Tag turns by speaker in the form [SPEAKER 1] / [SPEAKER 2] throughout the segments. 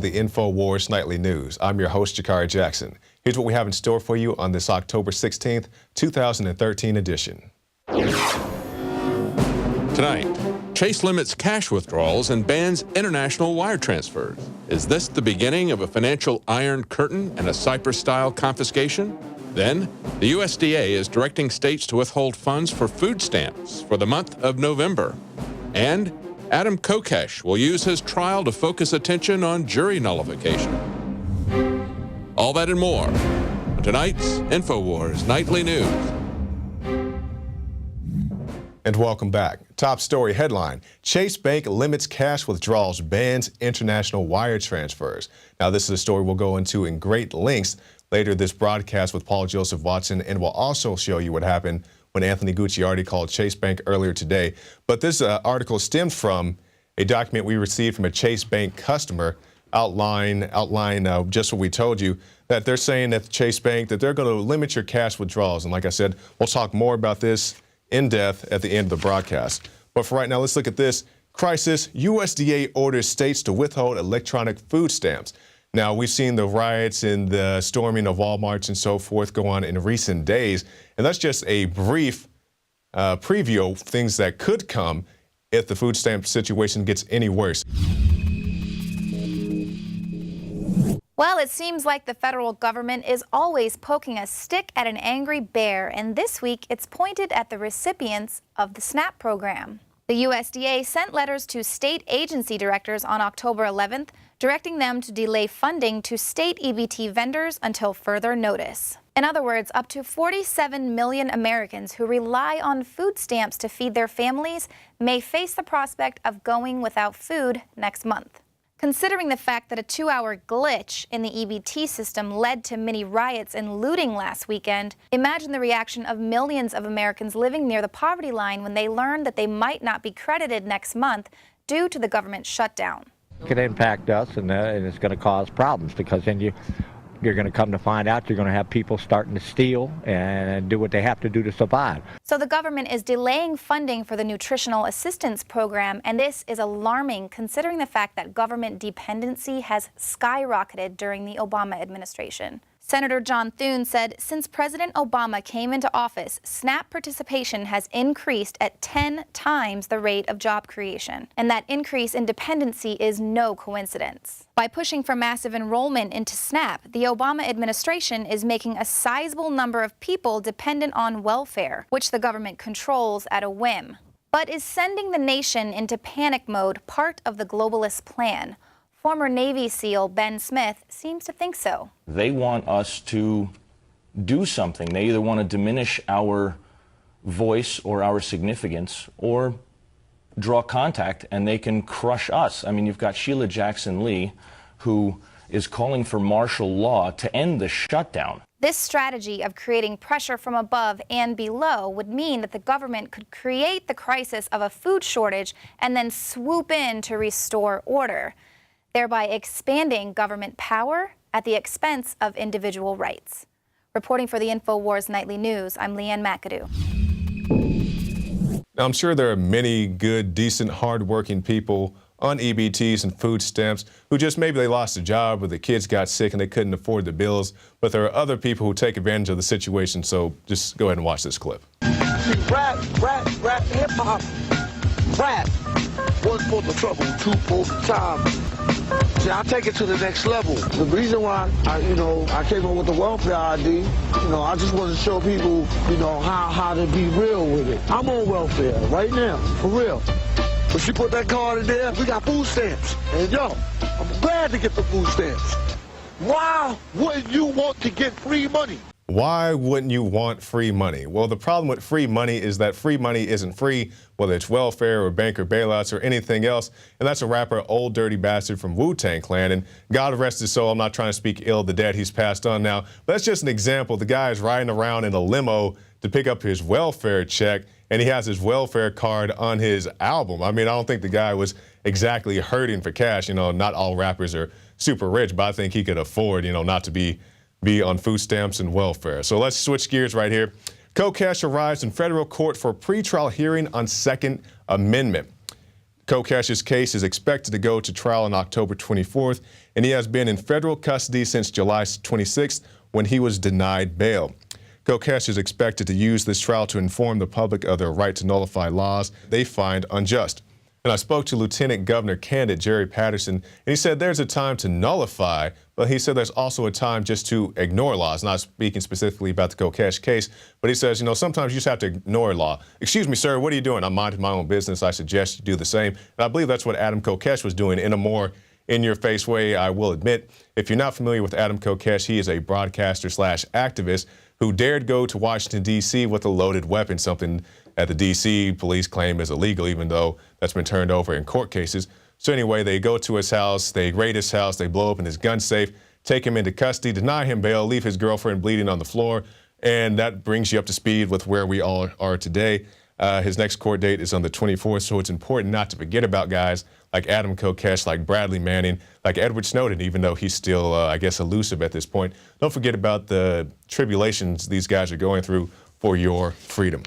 [SPEAKER 1] the Infowars Nightly News. I'm your host, Jakari Jackson. Here's what we have in store for you on this October 16th, 2013 edition.
[SPEAKER 2] Tonight, Chase limits cash withdrawals and bans international wire transfers. Is this the beginning of a financial iron curtain and a Cyprus-style confiscation? Then, the USDA is directing states to withhold funds for food stamps for the month of November. And Adam Kokesh will use his trial to focus attention on jury nullification. All that and more on tonight's Infowars Nightly News.
[SPEAKER 1] And welcome back. Top story headline: Chase Bank limits cash withdrawals, bans international wire transfers. Now, this is a story we'll go into in great lengths later this broadcast with Paul Joseph Watson, and we'll also show you what happened when Anthony Gucciardi called Chase Bank earlier today. But this article stems from a document we received from a Chase Bank customer outline just what we told you, that they're saying at Chase Bank that they're going to limit your cash withdrawals. And like I said, we'll talk more about this in depth at the end of the broadcast. But for right now, let's look at this. Crisis: USDA orders states to withhold electronic food stamps. Now, we've seen the riots and the storming of Walmarts and so forth go on in recent days, and that's just a brief preview of things that could come if the food stamp situation gets any worse.
[SPEAKER 3] Well, it seems like the federal government is always poking a stick at an angry bear, and this week it's pointed at the recipients of the SNAP program. The USDA sent letters to state agency directors on October 11th, directing them to delay funding to state EBT vendors until further notice. In other words, up to 47 million Americans who rely on food stamps to feed their families may face the prospect of going without food next month. Considering the fact that a 2-hour glitch in the EBT system led to many riots and looting last weekend, imagine the reaction of millions of Americans living near the poverty line when they learned that they might not be credited next month due to the government shutdown.
[SPEAKER 4] It could impact us, and it's going to cause problems, because then you're going to come to find out you're going to have people starting to steal and do what they have to do to survive.
[SPEAKER 3] So the government is delaying funding for the nutritional assistance program, and this is alarming considering the fact that government dependency has skyrocketed during the Obama administration. Senator John Thune said since President Obama came into office, SNAP participation has increased at 10 times the rate of job creation. And that increase in dependency is no coincidence. By pushing for massive enrollment into SNAP, the Obama administration is making a sizable number of people dependent on welfare, which the government controls at a whim. But is sending the nation into panic mode part of the globalist plan? Former Navy SEAL Ben Smith seems to think so.
[SPEAKER 5] They want us to do something. They either want to diminish our voice or our significance, or draw contact and they can crush us. I mean, you've got Sheila Jackson Lee, who is calling for martial law to end the shutdown.
[SPEAKER 3] This strategy of creating pressure from above and below would mean that the government could create the crisis of a food shortage and then swoop in to restore order, thereby expanding government power at the expense of individual rights. Reporting for the Infowars Nightly News, I'm Leanne McAdoo.
[SPEAKER 1] Now, I'm sure there are many good, decent, hardworking people on EBTs and food stamps who just maybe they lost a job or the kids got sick and they couldn't afford the bills, but there are other people who take advantage of the situation, so just go ahead and watch this clip.
[SPEAKER 6] Rap, hip-hop, rap. One for the trouble, two for the time. See, I take it to the next level. The reason why I came up with the welfare ID, I just want to show people, how to be real with it. I'm on welfare right now, for real. But you put that card in there, we got food stamps. And yo, I'm glad to get the food stamps. Why wouldn't you want to get free money?
[SPEAKER 1] Why wouldn't you want free money? Well, the problem with free money is that free money isn't free, whether it's welfare or banker bailouts or anything else. And that's a rapper, Old Dirty Bastard from Wu-Tang Clan. And God rest his soul, I'm not trying to speak ill of the dead, he's passed on now. But that's just an example. The guy is riding around in a limo to pick up his welfare check, and he has his welfare card on his album. I mean, I don't think the guy was exactly hurting for cash. Not all rappers are super rich, but I think he could afford, not to be on food stamps and welfare. So let's switch gears right here. Kokesh arrives in federal court for a pretrial hearing on Second Amendment. Kokesh's case is expected to go to trial on October 24th, and he has been in federal custody since July 26th when he was denied bail. Kokesh is expected to use this trial to inform the public of their right to nullify laws they find unjust. And I spoke to Lieutenant Governor candidate Jerry Patterson, and he said there's a time to nullify, but he said there's also a time just to ignore laws. Not speaking specifically about the Kokesh case, but he says, you know, sometimes you just have to ignore law. Excuse me, sir, what are you doing? I'm minding my own business. I suggest you do the same. And I believe that's what Adam Kokesh was doing in a more in-your-face way, I will admit. If you're not familiar with Adam Kokesh, he is a broadcaster/activist who dared go to Washington, D.C. with a loaded weapon, something that the D.C. police claim is illegal, even though that's been turned over in court cases. So anyway, they go to his house, they raid his house, they blow open his gun safe, take him into custody, deny him bail, leave his girlfriend bleeding on the floor, and that brings you up to speed with where we all are today. His next court date is on the 24th, so it's important not to forget about guys like Adam Kokesh, like Bradley Manning, like Edward Snowden, even though he's still, I guess, elusive at this point. Don't forget about the tribulations these guys are going through for your freedom.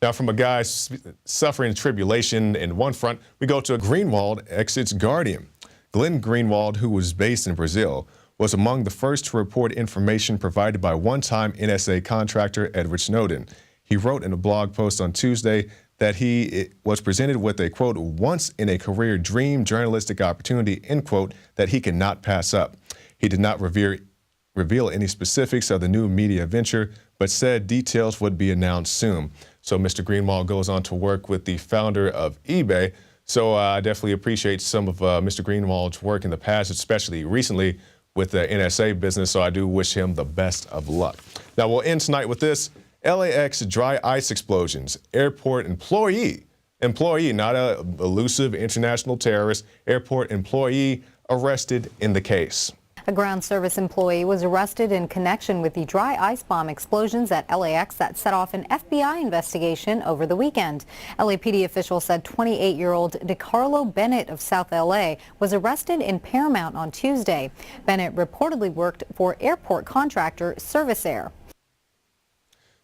[SPEAKER 1] Now, from a guy suffering tribulation in one front, we go to Greenwald exits Guardian. Glenn Greenwald, who was based in Brazil, was among the first to report information provided by one-time NSA contractor Edward Snowden. He wrote in a blog post on Tuesday that he was presented with a, quote, once-in-a-career dream journalistic opportunity, end quote, that he cannot pass up. He did not reveal any specifics of the new media venture, but said details would be announced soon. So Mr. Greenwald goes on to work with the founder of eBay. So I definitely appreciate some of Mr. Greenwald's work in the past, especially recently with the NSA business. So I do wish him the best of luck. Now we'll end tonight with this. LAX dry ice explosions. Airport employee, not a elusive international terrorist, airport employee arrested in the case.
[SPEAKER 7] A ground service employee was arrested in connection with the dry ice bomb explosions at LAX that set off an FBI investigation over the weekend. LAPD officials said 28-year-old DeCarlo Bennett of South LA was arrested in Paramount on Tuesday. Bennett reportedly worked for airport contractor Servisair.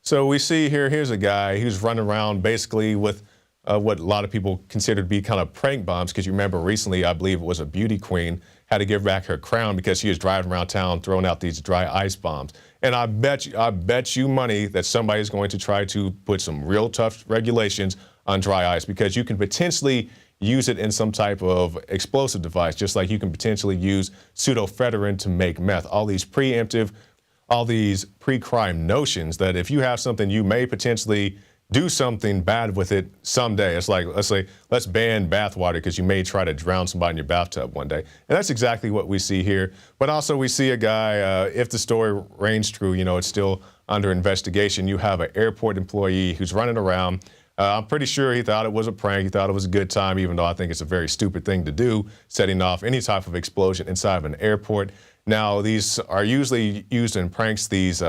[SPEAKER 1] So we see here's a guy who's running around basically with what a lot of people consider to be kind of prank bombs, because you remember recently, I believe it was a beauty queen, had to give back her crown because she was driving around town throwing out these dry ice bombs. And I bet you money that somebody's going to try to put some real tough regulations on dry ice, because you can potentially use it in some type of explosive device, just like you can potentially use pseudoephedrine to make meth. All these pre-crime notions that if you have something, you may potentially do something bad with it someday. It's like, let's ban bathwater because you may try to drown somebody in your bathtub one day. And that's exactly what we see here. But also we see a guy, if the story reigns true, you know, it's still under investigation. You have an airport employee who's running around. I'm pretty sure he thought it was a prank. He thought it was a good time, even though I think it's a very stupid thing to do, setting off any type of explosion inside of an airport. Now, these are usually used in pranks, these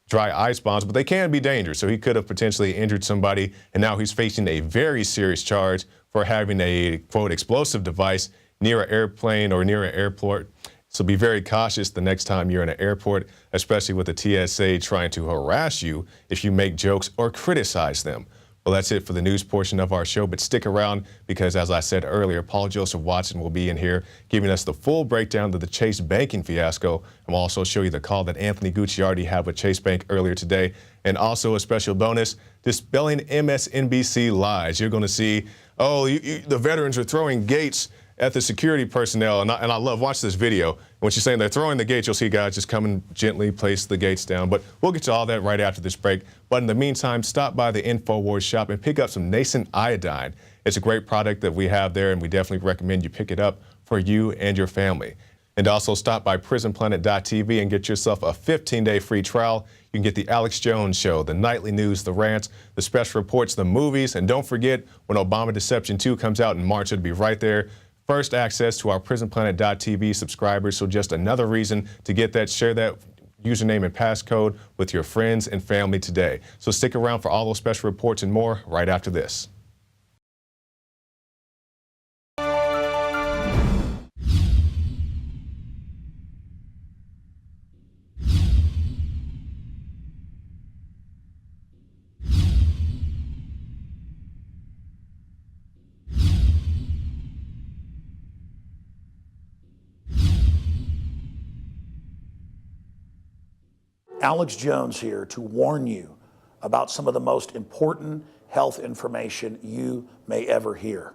[SPEAKER 1] dry ice bombs, but they can be dangerous. So he could have potentially injured somebody, and now he's facing a very serious charge for having a, quote, explosive device near an airplane or near an airport. So be very cautious the next time you're in an airport, especially with the TSA trying to harass you if you make jokes or criticize them. Well, that's it for the news portion of our show, but stick around because, as I said earlier, Paul Joseph Watson will be in here giving us the full breakdown of the Chase banking fiasco, and we'll also show you the call that Anthony Gucciardi had with Chase Bank earlier today, and also a special bonus, dispelling MSNBC lies. You're going to see, the veterans are throwing gates at the security personnel, and I love, watch this video. When she's saying they're throwing the gates, you'll see guys just come and gently place the gates down. But we'll get to all that right after this break. But in the meantime, stop by the Infowars shop and pick up some nascent iodine. It's a great product that we have there, and we definitely recommend you pick it up for you and your family. And also stop by PrisonPlanet.tv and get yourself a 15-day free trial. You can get the Alex Jones Show, the nightly news, the rants, the special reports, the movies. And don't forget, when Obama Deception 2 comes out in March, it'll be right there. First access to our PrisonPlanet.tv subscribers, so just another reason to get that. Share that username and passcode with your friends and family today. So stick around for all those special reports and more right after this.
[SPEAKER 8] Alex Jones here to warn you about some of the most important health information you may ever hear.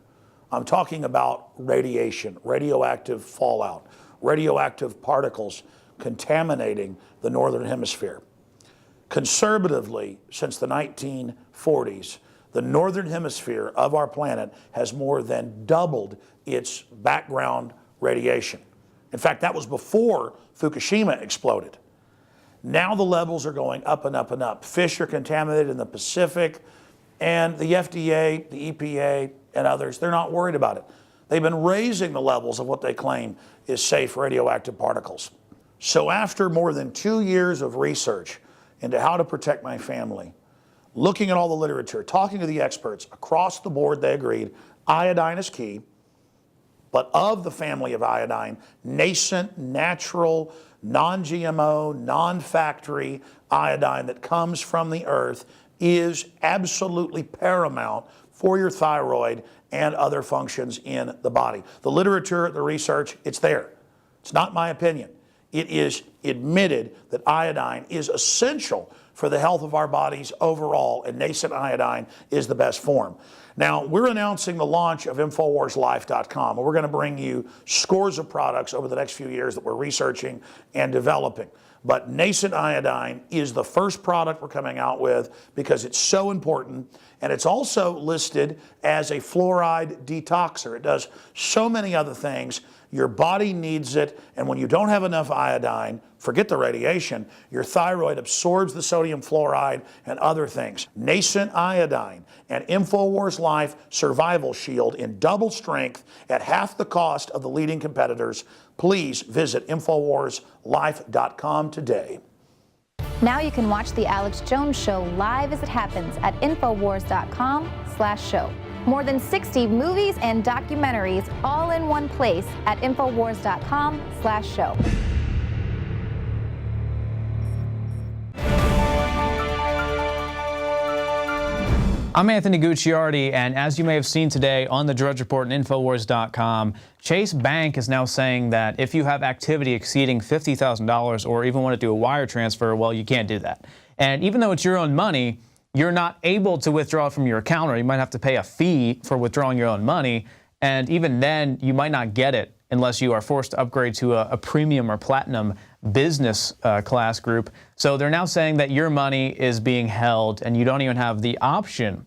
[SPEAKER 8] I'm talking about radiation, radioactive fallout, radioactive particles contaminating the Northern Hemisphere. Conservatively, since the 1940s, the Northern Hemisphere of our planet has more than doubled its background radiation. In fact, that was before Fukushima exploded. Now the levels are going up and up and up. Fish are contaminated in the Pacific, and the FDA, the EPA, and others, they're not worried about it. They've been raising the levels of what they claim is safe radioactive particles. So after more than 2 years of research into how to protect my family, looking at all the literature, talking to the experts, across the board they agreed iodine is key, but of the family of iodine, nascent, natural, non-GMO, non-factory iodine that comes from the earth is absolutely paramount for your thyroid and other functions in the body. The literature, the research, it's there. It's not my opinion. It is admitted that iodine is essential for the health of our bodies overall, and nascent iodine is the best form. Now, we're announcing the launch of InfoWarsLife.com, and we're going to bring you scores of products over the next few years that we're researching and developing. But nascent iodine is the first product we're coming out with because it's so important, and it's also listed as a fluoride detoxer. It does so many other things. Your body needs it, and when you don't have enough iodine, forget the radiation, your thyroid absorbs the sodium fluoride and other things. Nascent iodine and InfoWars Life Survival Shield in double strength at half the cost of the leading competitors. Please visit InfoWarsLife.com today.
[SPEAKER 3] Now you can watch The Alex Jones Show live as it happens at Infowars.com/show. More than 60 movies and documentaries all in one place at Infowars.com/show.
[SPEAKER 9] I'm Anthony Gucciardi, and as you may have seen today on the Drudge Report and Infowars.com, Chase Bank is now saying that if you have activity exceeding $50,000 or even want to do a wire transfer, well, you can't do that. And even though it's your own money, you're not able to withdraw it from your account, or you might have to pay a fee for withdrawing your own money. And even then, you might not get it unless you are forced to upgrade to a premium or platinum business class group. So they're now saying that your money is being held and you don't even have the option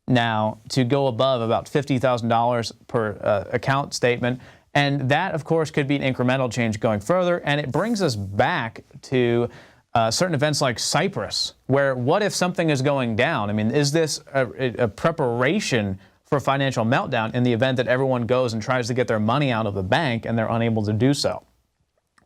[SPEAKER 9] now to go above about $50,000 per account statement. And that, of course, could be an incremental change going further. And it brings us back to certain events like Cyprus, where what if something is going down? I mean, is this a preparation for financial meltdown in the event that everyone goes and tries to get their money out of the bank and they're unable to do so?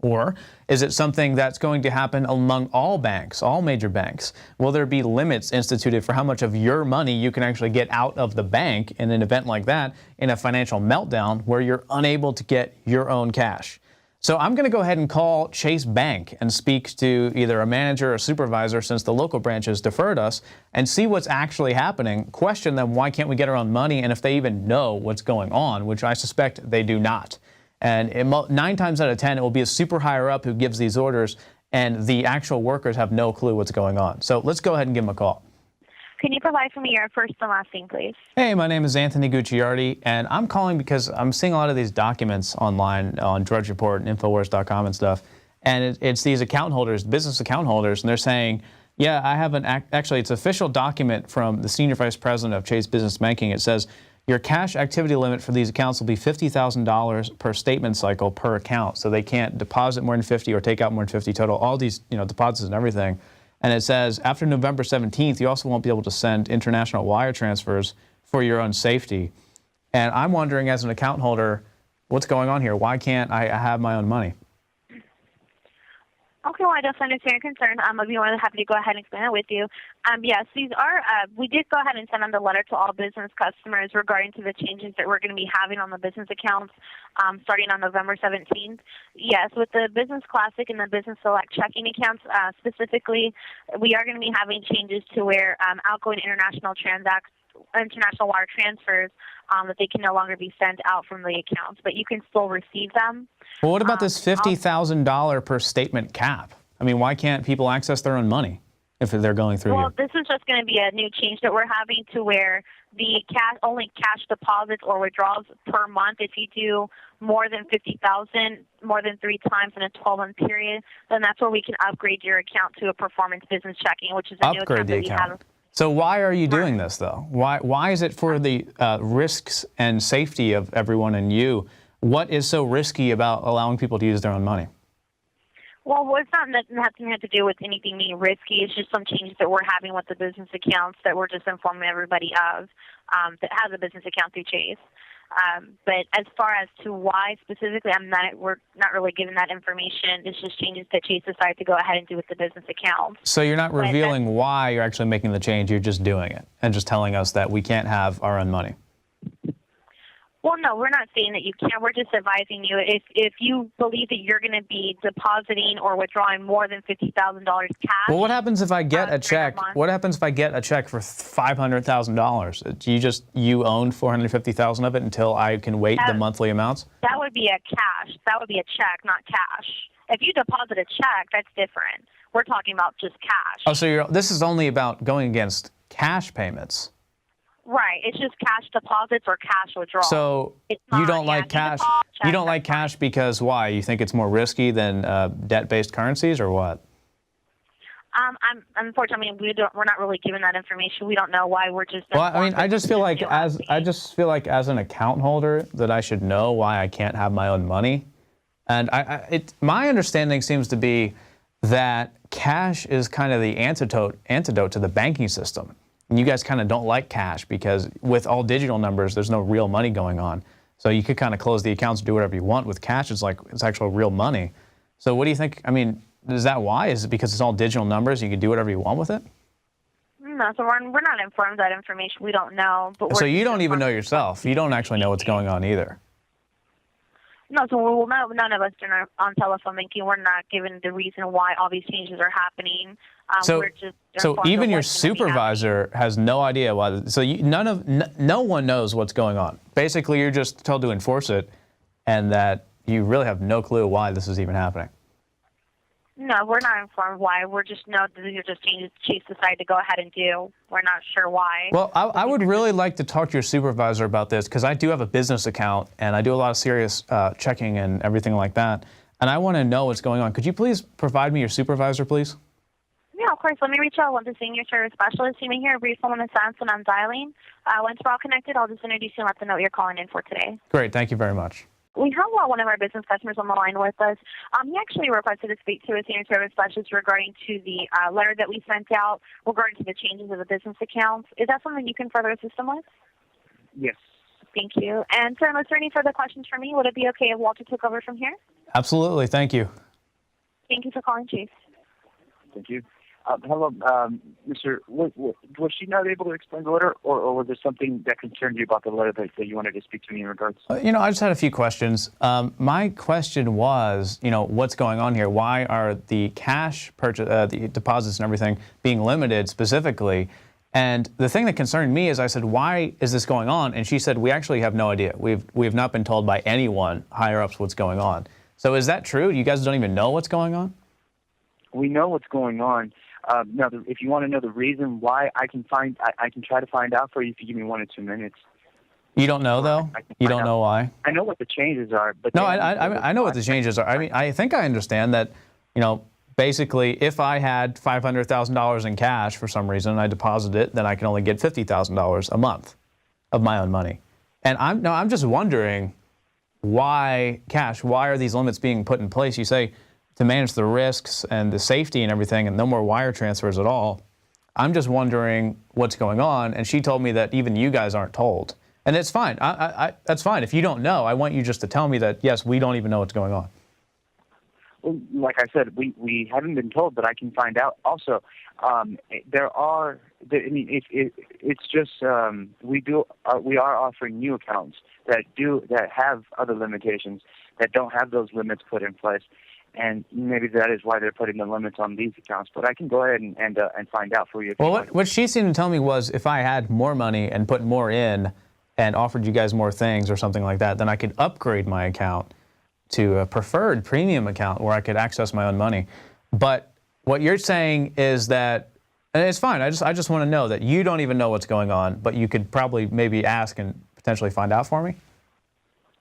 [SPEAKER 9] Or is it something that's going to happen among all banks, all major banks? Will there be limits instituted for how much of your money you can actually get out of the bank in an event like that, in a financial meltdown where you're unable to get your own cash? So I'm going to go ahead and call Chase Bank and speak to either a manager or supervisor, since the local branches deferred us, and see what's actually happening, question them why can't we get our own money, and if they even know what's going on, which I suspect they do not. And 9 times out of 10, it will be a super higher up who gives these orders, and the actual workers have no clue what's going on. So let's go ahead and give them a call.
[SPEAKER 10] Can you provide for me your first and last name, please?
[SPEAKER 9] Hey, my name is Anthony Gucciardi, and I'm calling because I'm seeing a lot of these documents online on Drudge Report and Infowars.com and stuff, and it's these account holders, business account holders, and they're saying, yeah, I have actually, it's an official document from the Senior Vice President of Chase Business Banking. It says, your cash activity limit for these accounts will be $50,000 per statement cycle per account, so they can't deposit more than 50 or take out more than 50 total, all these deposits and everything. And it says after November 17th, you also won't be able to send international wire transfers for your own safety. And I'm wondering, as an account holder, what's going on here? Why can't I have my own money?
[SPEAKER 10] Okay, well, I definitely understand your concern. I'd be more than happy to go ahead and explain it with you. Yes, these are, we did go ahead and send out the letter to all business customers regarding to the changes that we're going to be having on the business accounts starting on November 17th. Yes, with the Business Classic and the Business Select checking accounts specifically, we are going to be having changes to where outgoing international wire transfers, that they can no longer be sent out from the accounts, but you can still receive them.
[SPEAKER 9] Well, what about this $50,000 per statement cap? I I mean, why can't people access their own money if they're going through
[SPEAKER 10] Well,
[SPEAKER 9] you?
[SPEAKER 10] this is just going to be a new change that we're having to where the only cash deposits or withdrawals per month, if you do more than $50,000 more than 3 times in a 12-month period, then that's where we can upgrade your account to a performance business checking, which is a new account that we have.
[SPEAKER 9] So why are you doing this, though? Why is it for the risks and safety of everyone and you? What is so risky about allowing people to use their own money?
[SPEAKER 10] Well, it's not nothing to do with anything being risky. It's just some changes that we're having with the business accounts that we're just informing everybody of that has a business account through Chase. But as far as to why specifically, we're not really given that information. It's just changes that Chase decided to go ahead and do with the business account.
[SPEAKER 9] So you're not revealing why you're actually making the change. You're just doing it and just telling us that we can't have our own money.
[SPEAKER 10] Well, no, we're not saying that you can't. We're just advising you if you believe that you're going to be depositing or withdrawing more than $50,000 cash.
[SPEAKER 9] Well, what happens if I get a check? What happens if I get a check for $500,000? You own $450,000 of it until I can wait the monthly amounts?
[SPEAKER 10] That would be a cash. That would be a check, not cash. If you deposit a check, that's different. We're talking about just cash.
[SPEAKER 9] Oh, so this is only about going against cash payments.
[SPEAKER 10] Right. It's just cash deposits or cash withdrawals.
[SPEAKER 9] So you don't like cash. You don't like cash because why? You think it's more risky than debt-based currencies, or what?
[SPEAKER 10] Unfortunately, we're not really given that information. We don't know why. We're just.
[SPEAKER 9] Well, I mean, I just feel like as an account holder that I should know why I can't have my own money, and my understanding seems to be that cash is kind of the antidote to the banking system. And you guys kind of don't like cash because with all digital numbers, there's no real money going on. So you could kind of close the accounts and do whatever you want. With cash, it's actual real money. So what do you think? I mean, is that why? Is it because it's all digital numbers? You can do whatever you want with it?
[SPEAKER 10] No, so we're not informed of that information. We don't know. But
[SPEAKER 9] so you don't even know yourself. You don't actually know what's going on either.
[SPEAKER 10] No, so none of us are on telephone banking. We're not given the reason why all these changes are happening.
[SPEAKER 9] So even your supervisor has no idea why. So no one knows what's going on. Basically, you're just told to enforce it, and that you really have no clue why this is even happening.
[SPEAKER 10] No, we're not informed why. We're just know that these are just changes Chase decided to go ahead and do. We're not sure why.
[SPEAKER 9] Well, I would really like to talk to your supervisor about this because I do have a business account and I do a lot of serious checking and everything like that. And I want to know what's going on. Could you please provide me your supervisor, please?
[SPEAKER 10] Yeah, of course. Let me reach out to the senior service specialist. You may hear a brief moment of silence when I'm dialing. Once we're all connected, I'll just introduce you and let them know what you're calling in for today.
[SPEAKER 9] Great. Thank you very much.
[SPEAKER 10] We have one of our business customers on the line with us. He actually requested to speak to a senior service specialist regarding to the letter that we sent out regarding to the changes of the business accounts. Is that something you can further assist him with?
[SPEAKER 11] Yes.
[SPEAKER 10] Thank you. And sir, unless there are any further questions for me, would it be okay if Walter took over from here?
[SPEAKER 9] Absolutely. Thank you.
[SPEAKER 10] Thank you for calling, Chase.
[SPEAKER 11] Thank you. Hello, Mr. Was she not able to explain the letter, or was there something that concerned you about the letter that you wanted to speak to me in regards?
[SPEAKER 9] I just had a few questions. My question was, what's going on here? Why are the cash purchase, the deposits and everything being limited specifically? And the thing that concerned me is I said, why is this going on? And she said, we actually have no idea. We've not been told by anyone higher ups what's going on. So is that true? You guys don't even know what's going on?
[SPEAKER 11] We know what's going on. Now, if you want to know the reason why, I can try to find out for you if you give me 1 or 2 minutes.
[SPEAKER 9] You don't know, though? You don't know why?
[SPEAKER 11] I know what the changes are, but
[SPEAKER 9] no, I know what the changes are. I mean, I think I understand that, basically, if I had $500,000 in cash for some reason and I deposit it, then I can only get $50,000 a month of my own money. And I'm just wondering why cash? Why are these limits being put in place? You say to manage the risks and the safety and everything, and no more wire transfers at all. I'm just wondering what's going on, and she told me that even you guys aren't told. And it's fine. That's fine. If you don't know, I want you just to tell me that, yes, we don't even know what's going on.
[SPEAKER 11] Well, like I said, we haven't been told, but I can find out. Also, it's just we are offering new accounts that have other limitations that don't have those limits put in place. And maybe that is why they're putting the limits on these accounts. But I can go ahead and find out for you.
[SPEAKER 9] Well, what she seemed to tell me was if I had more money and put more in and offered you guys more things or something like that, then I could upgrade my account to a preferred premium account where I could access my own money. But what you're saying is that, and it's fine, I just want to know that you don't even know what's going on, but you could probably maybe ask and potentially find out for me?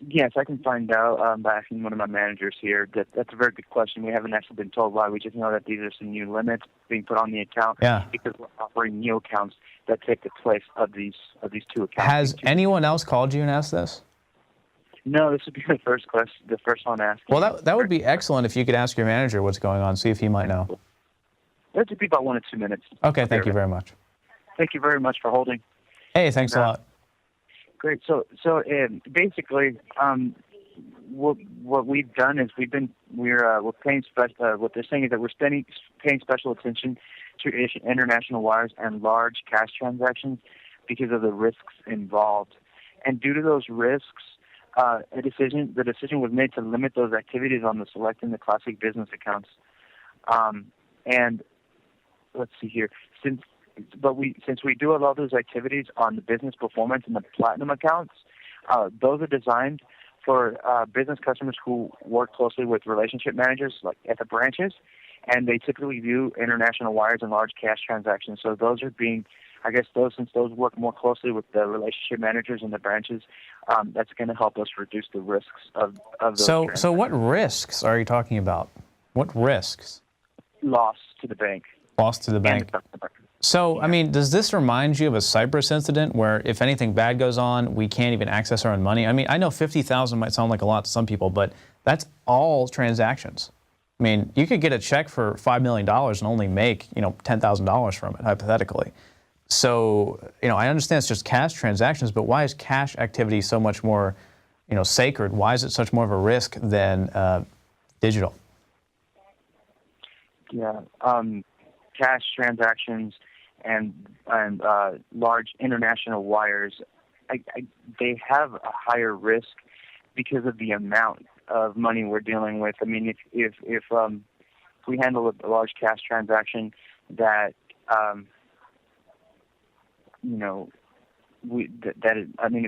[SPEAKER 11] Yes, I can find out by asking one of my managers here. That's a very good question. We haven't actually been told why. We just know that these are some new limits being put on the account because we're offering new accounts that take the place of these two accounts.
[SPEAKER 9] Has anyone else called you and asked this?
[SPEAKER 11] No, this would be the first question, the first one asked.
[SPEAKER 9] Well, that would be excellent if you could ask your manager what's going on, see if he might know.
[SPEAKER 11] That would be about 1 or 2 minutes.
[SPEAKER 9] Okay, thank you very much.
[SPEAKER 11] Thank you very much for holding.
[SPEAKER 9] Hey, thanks a lot.
[SPEAKER 11] Great. So basically, what we've done is we're paying special. What they're saying is that we're paying special attention to international wires and large cash transactions because of the risks involved, and due to those risks, the decision was made to limit those activities on the select and the classic business accounts. And let's see here, since we do allow those activities on the business performance and the platinum accounts, those are designed for business customers who work closely with relationship managers, like at the branches, and they typically view international wires and large cash transactions. So those are being, I guess, since those work more closely with the relationship managers and the branches, that's going to help us reduce the risks of those.
[SPEAKER 9] So what risks are you talking about? What risks?
[SPEAKER 11] Loss to the bank.
[SPEAKER 9] Loss to the bank. So, I mean, does this remind you of a Cyprus incident where if anything bad goes on, we can't even access our own money? I mean, I know 50,000 might sound like a lot to some people, but that's all transactions. I mean, you could get a check for $5 million and only make, $10,000 from it, hypothetically. So, I understand it's just cash transactions, but why is cash activity so much more, sacred? Why is it such more of a risk than digital?
[SPEAKER 11] Yeah, cash transactions and large international wires, they have a higher risk because of the amount of money we're dealing with. I mean, if we handle a large cash transaction that if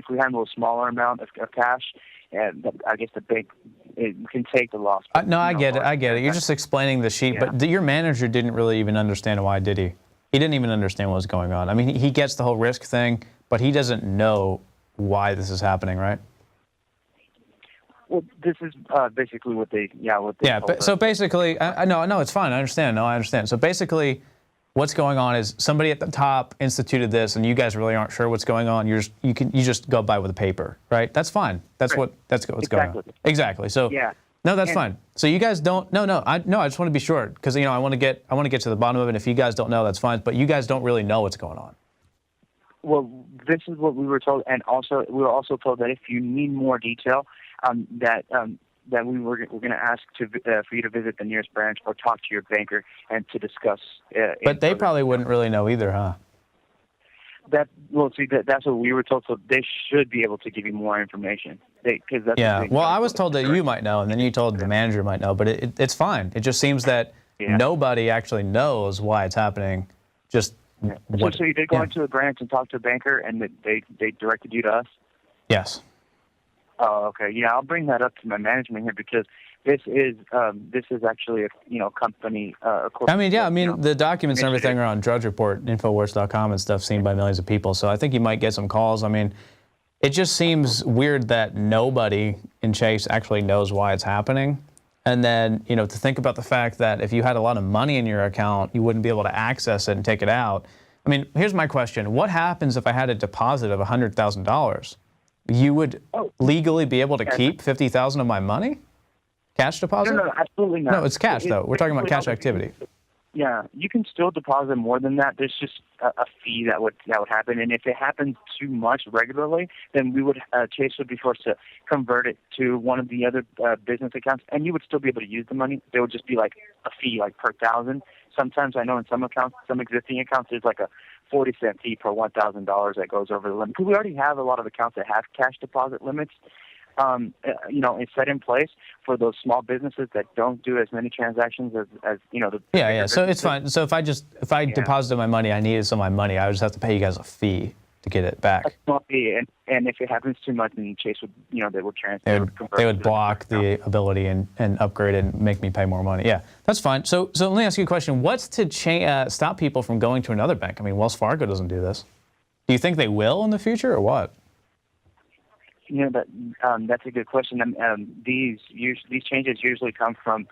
[SPEAKER 11] we handle a smaller amount of cash, I guess the bank can take the loss.
[SPEAKER 9] No, I get it. You're just explaining the sheet, but your manager didn't really even understand why, did he? He didn't even understand what was going on. I mean, he gets the whole risk thing, but he doesn't know why this is happening, right?
[SPEAKER 11] Well, this is basically what they told us.
[SPEAKER 9] So basically, no, it's fine. I understand. No, I understand. So basically, what's going on is somebody at the top instituted this, and you guys really aren't sure what's going on. You just go by with a paper, right? That's fine. That's what's going on. Exactly. So no, that's fine. So you guys don't. I just want to be sure because I want to get to the bottom of it. And if you guys don't know, that's fine. But you guys don't really know what's going on.
[SPEAKER 11] Well, this is what we were told, and also we were also told that if you need more detail, that we're going to ask for you to visit the nearest branch or talk to your banker and to discuss.
[SPEAKER 9] But they probably wouldn't really know either, huh?
[SPEAKER 11] That's what we were told. So they should be able to give you more information.
[SPEAKER 9] Well, I was told that you might know, and then you told the manager might know. But it's fine. It just seems that nobody actually knows why it's happening. So you did go into the branch and talk to a banker, and they directed you to us? Yes.
[SPEAKER 11] Oh, okay. Yeah, I'll bring that up to my management here because this is actually a company.
[SPEAKER 9] The documents and everything are on Drudge Report, Infowars.com and stuff, seen by millions of people. So I think you might get some calls. I mean, it just seems weird that nobody in Chase actually knows why it's happening. And then, to think about the fact that if you had a lot of money in your account, you wouldn't be able to access it and take it out. I mean, here's my question. What happens if I had a deposit of $100,000? You would legally be able to keep $50,000 of my money? Cash deposit?
[SPEAKER 11] No, absolutely not.
[SPEAKER 9] No, it's cash, though. We're talking about cash activity.
[SPEAKER 11] Yeah, you can still deposit more than that. There's just a fee that would happen, and if it happens too much regularly, then Chase would be forced to convert it to one of the other business accounts, and you would still be able to use the money. There would just be like a fee, like per thousand. Sometimes I know in some accounts, some existing accounts, there's like a 40-cent fee per $1,000 that goes over the limit. Because we already have a lot of accounts that have cash deposit limits. It's set in place for those small businesses that don't do as many transactions as the
[SPEAKER 9] So it's fine. So if I deposited my money, I needed some of my money, I would just have to pay you guys a fee to get it back.
[SPEAKER 11] And if it happens too much, then Chase would, they would transfer.
[SPEAKER 9] They would block the ability and upgrade it and make me pay more money. Yeah, that's fine. So let me ask you a question. What's to stop people from going to another bank? I mean, Wells Fargo doesn't do this. Do you think they will in the future, or what?
[SPEAKER 11] That's a good question. These changes usually come from,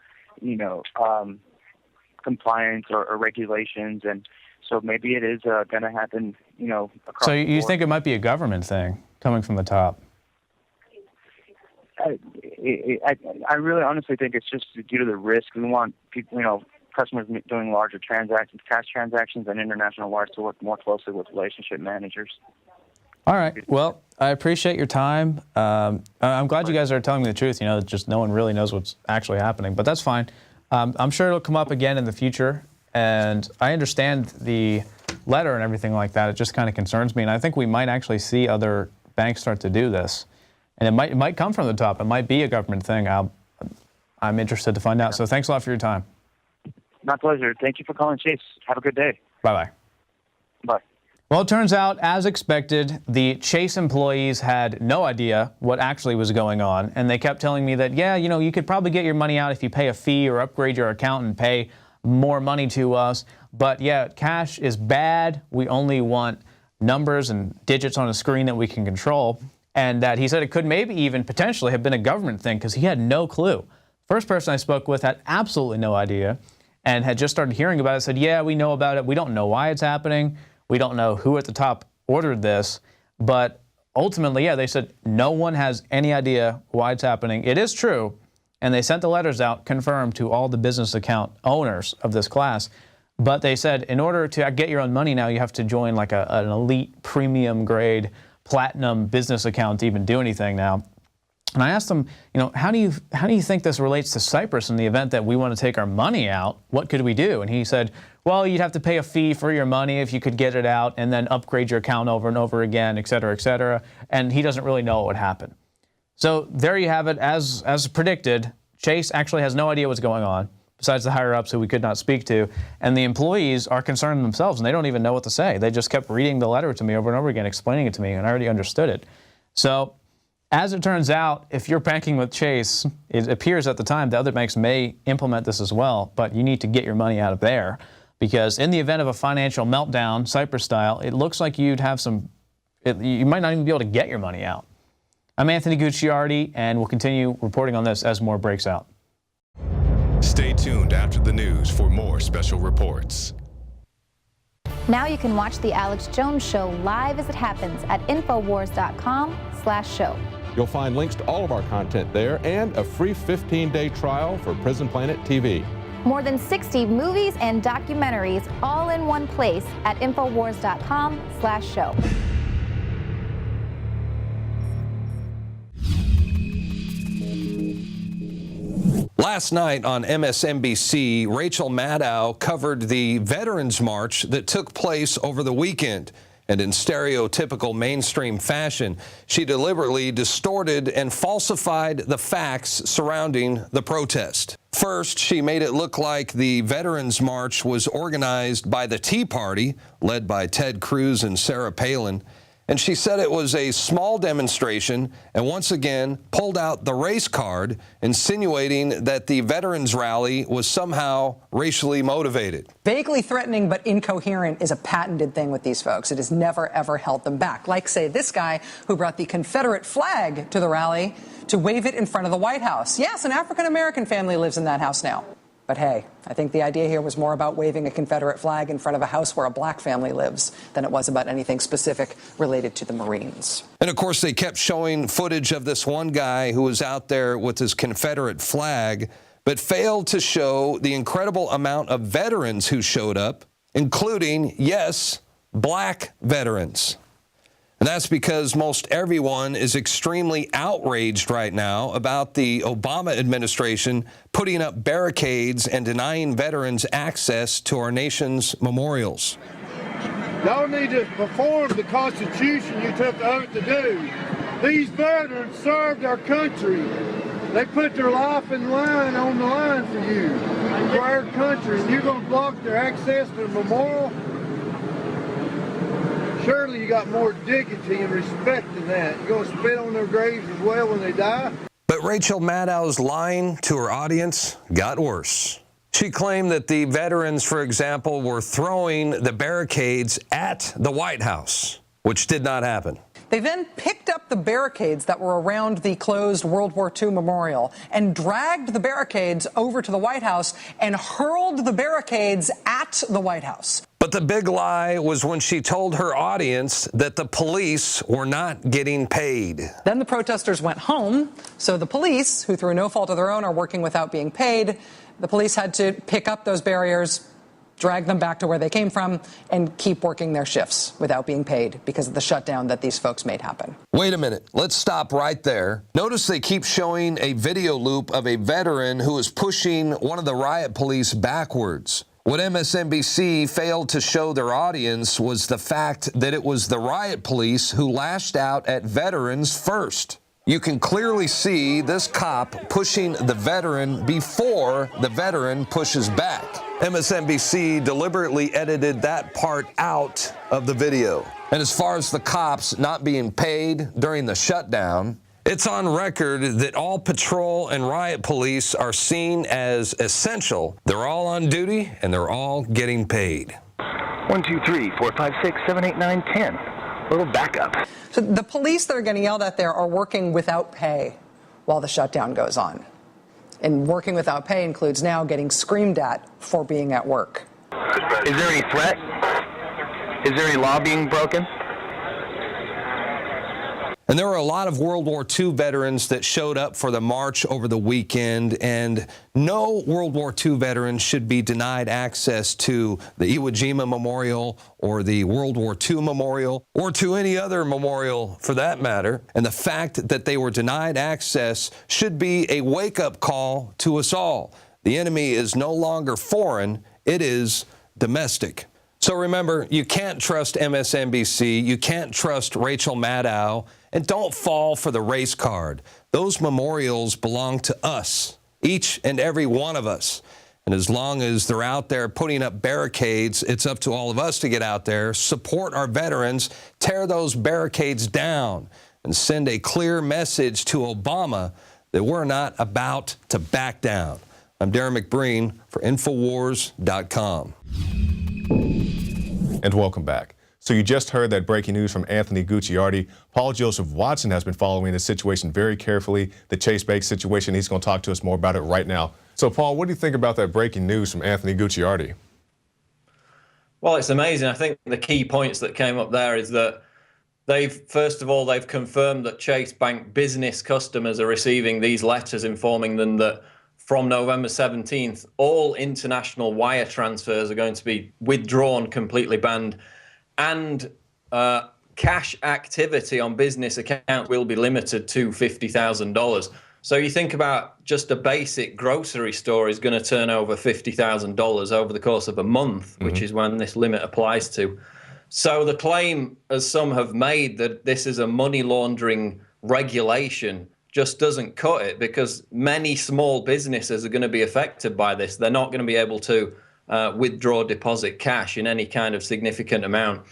[SPEAKER 11] compliance or regulations, and so maybe it is going to happen, across
[SPEAKER 9] So
[SPEAKER 11] the
[SPEAKER 9] you
[SPEAKER 11] board.
[SPEAKER 9] think it might be a government thing coming from the top?
[SPEAKER 11] I really honestly think it's just due to the risk. We want people, customers doing larger transactions, cash transactions, and international wires to work more closely with relationship managers.
[SPEAKER 9] All right. Well, I appreciate your time. I'm glad you guys are telling me the truth. Just no one really knows what's actually happening, but that's fine. I'm sure it'll come up again in the future, and I understand the letter and everything like that. It just kind of concerns me, and I think we might actually see other banks start to do this, and it might come from the top. It might be a government thing. I'm interested to find out. So thanks a lot for your time.
[SPEAKER 11] My pleasure. Thank you for calling, Chase. Have a good day.
[SPEAKER 9] Bye-bye.
[SPEAKER 11] Bye.
[SPEAKER 9] Well, it turns out, as expected, the Chase employees had no idea what actually was going on, and they kept telling me that, yeah, you could probably get your money out if you pay a fee or upgrade your account and pay more money to us, but yeah, cash is bad. We only want numbers and digits on a screen that we can control, and that he said it could maybe even potentially have been a government thing because he had no clue. First person I spoke with had absolutely no idea and had just started hearing about it, said, yeah, we know about it. We don't know why it's happening. We don't know who at the top ordered this, but ultimately, yeah, they said no one has any idea why it's happening. It is true, and they sent the letters out, confirmed to all the business account owners of this class, but they said in order to get your own money now, you have to join like an elite premium grade platinum business account to even do anything now. And I asked them, how do you think this relates to Cyprus in the event that we want to take our money out? What could we do? And he said, well, you'd have to pay a fee for your money if you could get it out and then upgrade your account over and over again, et cetera, et cetera. And he doesn't really know what would happen. So there you have it. As predicted, Chase actually has no idea what's going on, besides the higher-ups who we could not speak to. And the employees are concerned themselves, and they don't even know what to say. They just kept reading the letter to me over and over again, explaining it to me, and I already understood it. So as it turns out, if you're banking with Chase, it appears at the time the other banks may implement this as well, but you need to get your money out of there, because in the event of a financial meltdown, Cyprus style, it looks like you'd have you might not even be able to get your money out. I'm Anthony Gucciardi, and we'll continue reporting on this as more breaks out.
[SPEAKER 1] Stay tuned after the news for more special reports.
[SPEAKER 3] Now you can watch The Alex Jones Show live as it happens at Infowars.com/show.
[SPEAKER 2] You'll find links to all of our content there and a free 15-day trial for Prison Planet TV.
[SPEAKER 3] More than 60 movies and documentaries all in one place at Infowars.com/show.
[SPEAKER 12] Last night on MSNBC, Rachel Maddow covered the Veterans March that took place over the weekend. And in stereotypical mainstream fashion, she deliberately distorted and falsified the facts surrounding the protest. First, she made it look like the Veterans March was organized by the Tea Party, led by Ted Cruz and Sarah Palin. And she said it was a small demonstration and once again pulled out the race card, insinuating that the veterans rally was somehow racially motivated.
[SPEAKER 13] Vaguely threatening but incoherent is a patented thing with these folks. It has never, ever held them back. Like, say, this guy who brought the Confederate flag to the rally to wave it in front of the White House. Yes, an African-American family lives in that house now. But hey, I think the idea here was more about waving a Confederate flag in front of a house where a black family lives than it was about anything specific related to the Marines.
[SPEAKER 12] And of course, they kept showing footage of this one guy who was out there with his Confederate flag, but failed to show the incredible amount of veterans who showed up, including, yes, black veterans. And that's because most everyone is extremely outraged right now about the Obama administration putting up barricades and denying veterans access to our nation's memorials.
[SPEAKER 14] Y'all need to perform the Constitution you took the oath to do. These veterans served our country. They put their life in line on the line for you, for our country, and you're going to block their access to the memorial? Surely you got more dignity and respect than that. You gonna spit on their graves as well when they die?
[SPEAKER 12] But Rachel Maddow's lying to her audience got worse. She claimed that the veterans, for example, were throwing the barricades at the White House, which did not happen.
[SPEAKER 13] They then picked up the barricades that were around the closed World War II memorial and dragged the barricades over to the White House and hurled the barricades at the White House.
[SPEAKER 12] But the big lie was when she told her audience that the police were not getting paid.
[SPEAKER 13] Then the protesters went home, so the police, who through no fault of their own are working without being paid, the police had to pick up those barriers, drag them back to where they came from, and keep working their shifts without being paid because of the shutdown that these folks made happen.
[SPEAKER 12] Wait a minute. Let's stop right there. Notice they keep showing a video loop of a veteran who is pushing one of the riot police backwards. What MSNBC failed to show their audience was the fact that it was the riot police who lashed out at veterans first. You can clearly see this cop pushing the veteran before the veteran pushes back. MSNBC deliberately edited that part out of the video. And as far as the cops not being paid during the shutdown, it's on record that all patrol and riot police are seen as essential. They're all on duty and they're all getting paid.
[SPEAKER 15] 1, 2, 3, 4, 5, 6, 7, 8, 9, 10. A little backup.
[SPEAKER 13] So the police that are getting yelled at there are working without pay while the shutdown goes on. And working without pay includes now getting screamed at for being at work.
[SPEAKER 15] Is there any threat? Is there any law being broken?
[SPEAKER 12] And there were a lot of World War II veterans that showed up for the march over the weekend, and no World War II veteran should be denied access to the Iwo Jima Memorial or the World War II Memorial or to any other memorial for that matter. And the fact that they were denied access should be a wake-up call to us all. The enemy is no longer foreign, it is domestic. So remember, you can't trust MSNBC, you can't trust Rachel Maddow, and don't fall for the race card. Those memorials belong to us, each and every one of us. And as long as they're out there putting up barricades, it's up to all of us to get out there, support our veterans, tear those barricades down, and send a clear message to Obama that we're not about to back down. I'm Darren McBreen for Infowars.com.
[SPEAKER 1] And welcome back. So you just heard that breaking news from Anthony Gucciardi. Paul Joseph Watson has been following the situation very carefully, the Chase Bank situation. He's going to talk to us more about it right now. So Paul, what do you think about that breaking news from Anthony Gucciardi?
[SPEAKER 16] Well, it's amazing. I think the key points that came up there is that first of all, they've confirmed that Chase Bank business customers are receiving these letters informing them that from November 17th, all international wire transfers are going to be withdrawn, completely banned, and cash activity on business accounts will be limited to $50,000. So you think about just a basic grocery store is going to turn over $50,000 over the course of a month, which is when this limit applies to. So the claim, as some have made, that this is a money laundering regulation just doesn't cut it, because many small businesses are going to be affected by this. They're not going to be able to withdraw deposit cash in any kind of significant amount.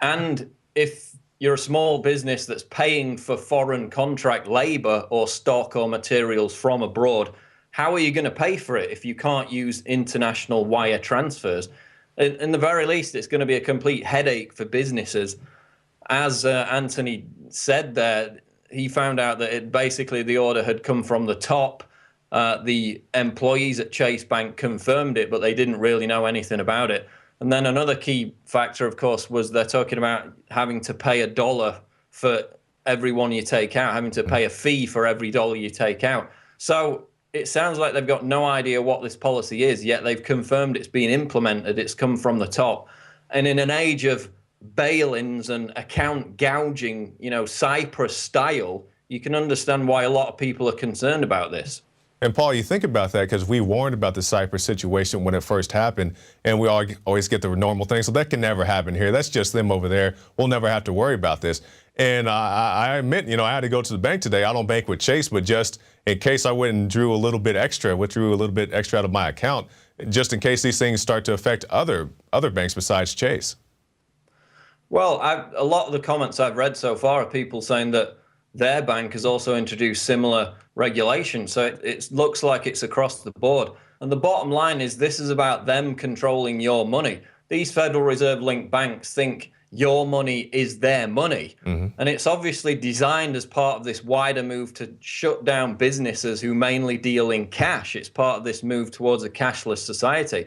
[SPEAKER 16] And if you're a small business that's paying for foreign contract labor or stock or materials from abroad, how are you going to pay for it if you can't use international wire transfers? In the very least, it's going to be a complete headache for businesses. As Anthony said there, he found out that basically the order had come from the top. The employees at Chase Bank confirmed it, but they didn't really know anything about it. And then another key factor, of course, was they're talking about having to pay $1 for every one you take out, having to pay a fee for every $1 you take out. So it sounds like they've got no idea what this policy is, yet they've confirmed it's being implemented. It's come from the top. And in an age of bail-ins and account gouging, Cyprus style, you can understand why a lot of people are concerned about this.
[SPEAKER 1] And Paul, you think about that because we warned about the Cyprus situation when it first happened, and we always get the normal thing. So that can never happen here. That's just them over there. We'll never have to worry about this. And I admit, I had to go to the bank today. I don't bank with Chase, but just in case I went and withdrew a little bit extra out of my account, just in case these things start to affect other banks besides Chase.
[SPEAKER 16] Well, a lot of the comments I've read so far are people saying that their bank has also introduced similar regulation. So it looks like it's across the board. And the bottom line is this is about them controlling your money. These Federal Reserve linked banks think your money is their money. And it's obviously designed as part of this wider move to shut down businesses who mainly deal in cash. It's part of this move towards a cashless society.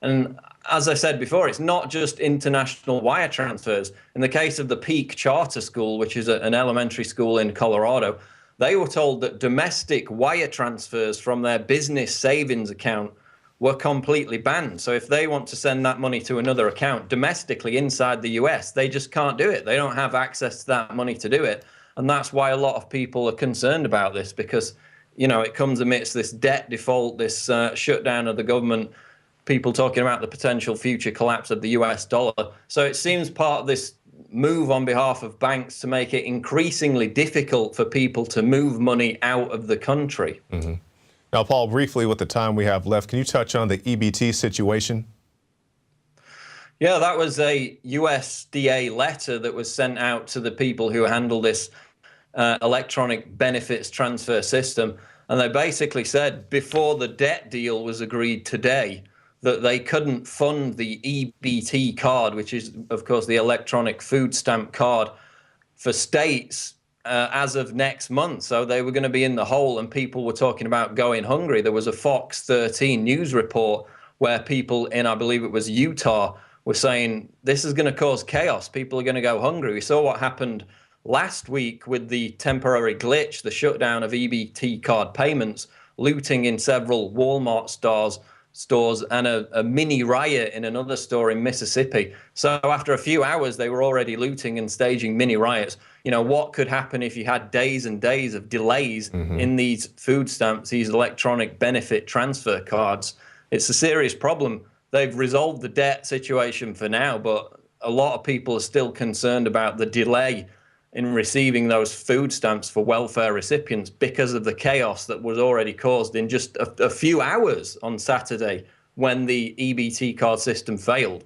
[SPEAKER 16] And as I said before, it's not just international wire transfers. In the case of the Peak Charter School, which is an elementary school in Colorado, they were told that domestic wire transfers from their business savings account were completely banned. So if they want to send that money to another account domestically inside the US, they just can't do it. They don't have access to that money to do it. And that's why a lot of people are concerned about this, because, you know, it comes amidst this debt default, this shutdown of the government, people talking about the potential future collapse of the US dollar. So it seems part of this move on behalf of banks to make it increasingly difficult for people to move money out of the country.
[SPEAKER 1] Now, Paul, briefly with the time we have left, can you touch on the EBT situation?
[SPEAKER 16] Yeah, that was a USDA letter that was sent out to the people who handle this electronic benefits transfer system. And they basically said before the debt deal was agreed today that they couldn't fund the EBT card, which is, of course, the electronic food stamp card for states as of next month. So they were going to be in the hole, and people were talking about going hungry. There was a Fox 13 news report where people in, I believe it was Utah, were saying this is going to cause chaos. People are going to go hungry. We saw what happened last week with the temporary glitch, the shutdown of EBT card payments, looting in several Walmart stores, and a mini riot in another store in Mississippi. So after a few hours, they were already looting and staging mini riots. You know, what could happen if you had days and days of delays in these food stamps, these electronic benefit transfer cards? It's a serious problem. They've resolved the debt situation for now, but a lot of people are still concerned about the delay in receiving those food stamps for welfare recipients because of the chaos that was already caused in just a few hours on Saturday when the EBT card system failed.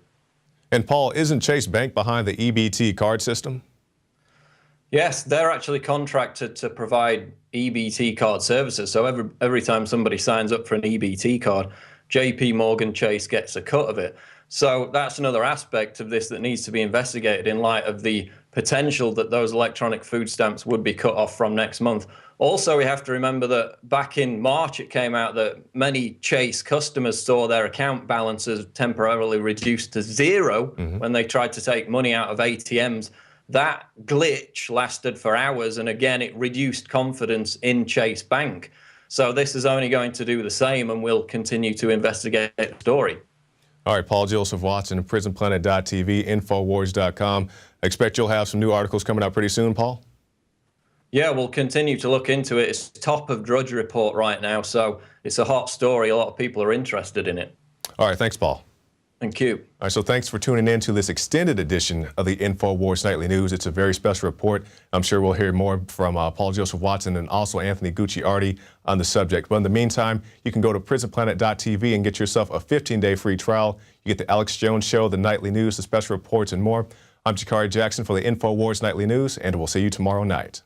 [SPEAKER 1] And Paul, isn't Chase Bank behind the EBT card system?
[SPEAKER 16] Yes, they're actually contracted to provide EBT card services. So every time somebody signs up for an EBT card, JP Morgan Chase gets a cut of it. So that's another aspect of this that needs to be investigated in light of the potential that those electronic food stamps would be cut off from next month. Also, we have to remember that back in March, it came out that many Chase customers saw their account balances temporarily reduced to zero when they tried to take money out of ATMs. That glitch lasted for hours, and again, it reduced confidence in Chase Bank. So this is only going to do the same, and we'll continue to investigate the story.
[SPEAKER 1] All right, Paul Joseph Watson, PrisonPlanet.tv, Infowars.com. I expect you'll have some new articles coming out pretty soon, Paul?
[SPEAKER 16] Yeah, we'll continue to look into it. It's top of Drudge Report right now, so it's a hot story. A lot of people are interested in it.
[SPEAKER 1] All right, thanks, Paul.
[SPEAKER 16] Thank you.
[SPEAKER 1] All right, so thanks for tuning in to this extended edition of the Infowars Nightly News. It's a very special report. I'm sure we'll hear more from Paul Joseph Watson and also Anthony Gucciardi on the subject. But in the meantime, you can go to PrisonPlanet.tv and get yourself a 15-day free trial. You get the Alex Jones Show, the Nightly News, the special reports, and more. I'm Jakari Jackson for the Infowars Nightly News, and we'll see you tomorrow night.